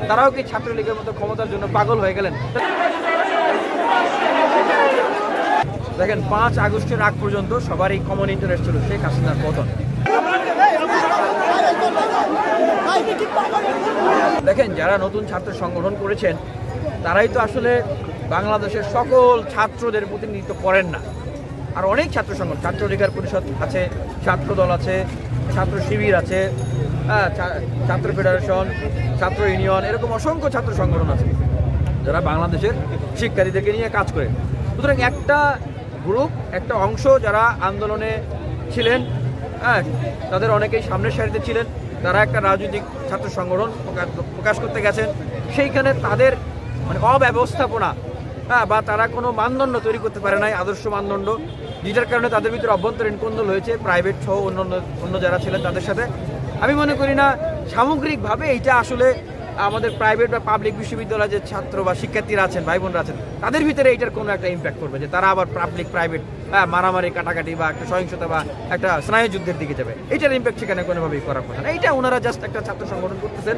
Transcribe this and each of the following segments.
তারাও কি ছাত্রলীগের মতো ক্ষমতার জন্য পাগল হয়ে গেলেন? দেখেন 5 আগস্টের আগ পর্যন্ত সবারই কমন ইন্টারেস্ট ছিল শেখ হাসিনার পতন। দেখেন যারা নতুন ছাত্র সংগঠন করেছেন তারাই তো আসলে বাংলাদেশের সকল ছাত্রদের প্রতিনিধিত্ব করেন না। আর অনেক ছাত্র সংগঠন, ছাত্র অধিকার পরিষদ আছে, ছাত্র দল আছে, ছাত্র শিবির আছে, ছাত্র ফেডারেশন, ছাত্র ইউনিয়ন, এরকম অসংখ্য ছাত্র সংগঠন আছে যারা বাংলাদেশের শিক্ষার্থীদেরকে নিয়ে কাজ করে। সুতরাং একটা গ্রুপ, একটা অংশ যারা আন্দোলনে ছিলেন, তাদের অনেকেই সামনের সারিতে ছিলেন, তারা একটা রাজনৈতিক ছাত্র সংগঠন প্রকাশ করতে গেছেন। সেইখানে তাদের মানে অব্যবস্থাপনা বা তারা কোনো মানদণ্ড তৈরি করতে পারে নাই, আদর্শ মানদণ্ড, যেটার কারণে তাদের ভিতরে অভ্যন্তরীণ কোন্দল হয়েছে প্রাইভেট সহ অন্য যারা ছিলেন তাদের সাথে। আমি মনে করি না সামগ্রিকভাবে এইটা আসলে আমাদের প্রাইভেট বা পাবলিক বিশ্ববিদ্যালয়ে যে ছাত্র বা শিক্ষার্থীরা আছেন, ভাই বোনরা আছেন, তাদের ভিতরে এইটার কোনো একটা ইম্প্যাক্ট করবে যে তারা আবার পাবলিক প্রাইভেট মারামারি কাটাকাটি বা একটা সহিংসতা বা একটা স্নায়ুযুদ্ধের দিকে যাবে। এইটার ইম্প্যাক্ট সেখানে কোনোভাবেই করার কথা না। এইটা ওনারা জাস্ট একটা ছাত্র সংগঠন করতেছেন,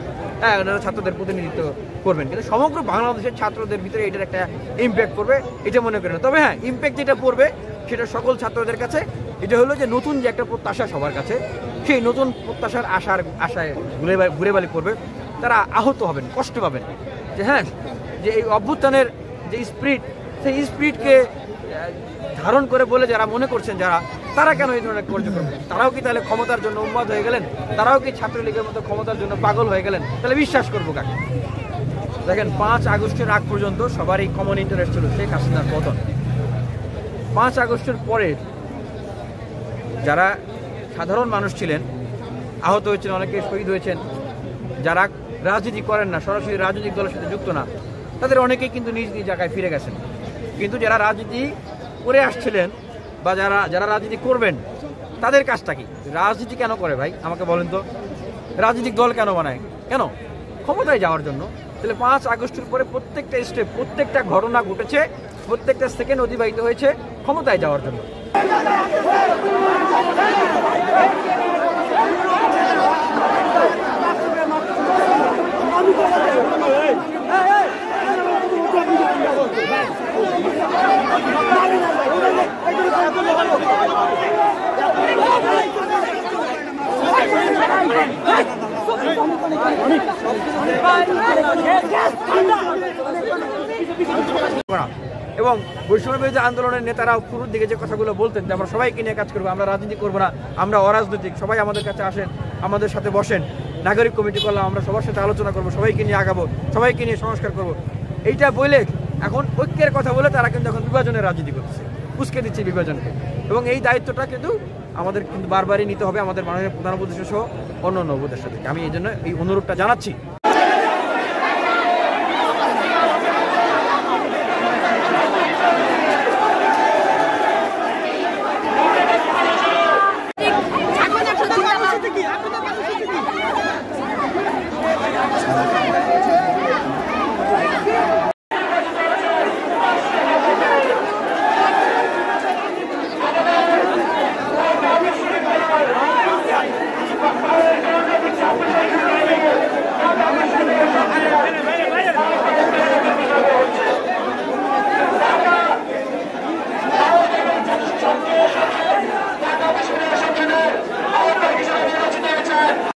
ওনারা ছাত্রদের প্রতিনিধিত্ব করবেন, কিন্তু সমগ্র বাংলাদেশের ছাত্রদের ভিতরে এটার একটা ইম্প্যাক্ট পড়বে এটা মনে করি না। তবে হ্যাঁ, ইম্প্যাক্ট যেটা পড়বে সেটা সকল ছাত্রদের কাছে এটা হলো যে নতুন যে একটা প্রত্যাশা সবার কাছে, সেই নতুন প্রত্যাশার আশায় ঘুরে বালি পড়বে। তারা আহত হবেন, কষ্ট পাবেন যে হ্যাঁ, যে এই অভ্যুত্থানের যে স্পিরিট, সেই স্পিরিটকে ধারণ করে বলে যারা মনে করছেন তারা কেন এই ধরনের কার্য করবেন? তারাও কি তাহলে ক্ষমতার জন্য উন্মাদ হয়ে গেলেন? তারাও কি ছাত্রলীগের মতো ক্ষমতার জন্য পাগল হয়ে গেলেন? তাহলে বিশ্বাস করবো কাকে? দেখেন 5 আগস্টের আগ পর্যন্ত সবারই কমন ইন্টারেস্ট ছিল শেখ হাসিনার পতন। 5 আগস্টের পরে যারা সাধারণ মানুষ ছিলেন, আহত হয়েছেন, অনেকে শহীদ হয়েছেন, যারা রাজনীতি করেন না, সরাসরি রাজনৈতিক দলের সাথে যুক্ত না, তাদের অনেকেই কিন্তু নিজ নিজ জায়গায় ফিরে গেছেন। কিন্তু যারা রাজনীতি করে আসছিলেন বা যারা রাজনীতি করবেন, তাদের কাজটা কি? রাজনীতি কেন করে ভাই আমাকে বলেন তো? রাজনৈতিক দল কেন বানায়? কেন? ক্ষমতায় যাওয়ার জন্য। তাহলে 5 আগস্টের পরে প্রত্যেকটা স্টেপ, প্রত্যেকটা ঘটনা ঘটেছে, প্রত্যেকটা সেকেন্ড অতিবাহিত হয়েছে ক্ষমতায় যাওয়ার জন্য। এবং বৈষম্যবিরোধী আন্দোলনের নেতারাও শুরুর দিকে যে কথাগুলো বলতেন যে আমরা সবাইকে নিয়ে কাজ করবো, আমরা রাজনীতি করবো না, আমরা অরাজনৈতিক, সবাই আমাদের কাছে আসেন, আমাদের সাথে বসেন, নাগরিক কমিটি করলাম, আমরা সবার সাথে আলোচনা করবো, সবাইকে নিয়ে আগাবো, সবাইকে নিয়ে সংস্কার করবো, এইটা বলে এখন ঐক্যের কথা বলে তারা কিন্তু এখন বিভাজনের রাজনীতি করতেছে, উস্কে দিচ্ছে বিভাজনকে। এবং এই দায়িত্বটা কিন্তু আমাদের কিন্তু বারবারই নিতে হবে আমাদের মাননীয় প্রধান উপদেষ্টা সহ অন্য উপদেষ্টা থেকে। আমি এই জন্য এই অনুরোধটা জানাচ্ছি।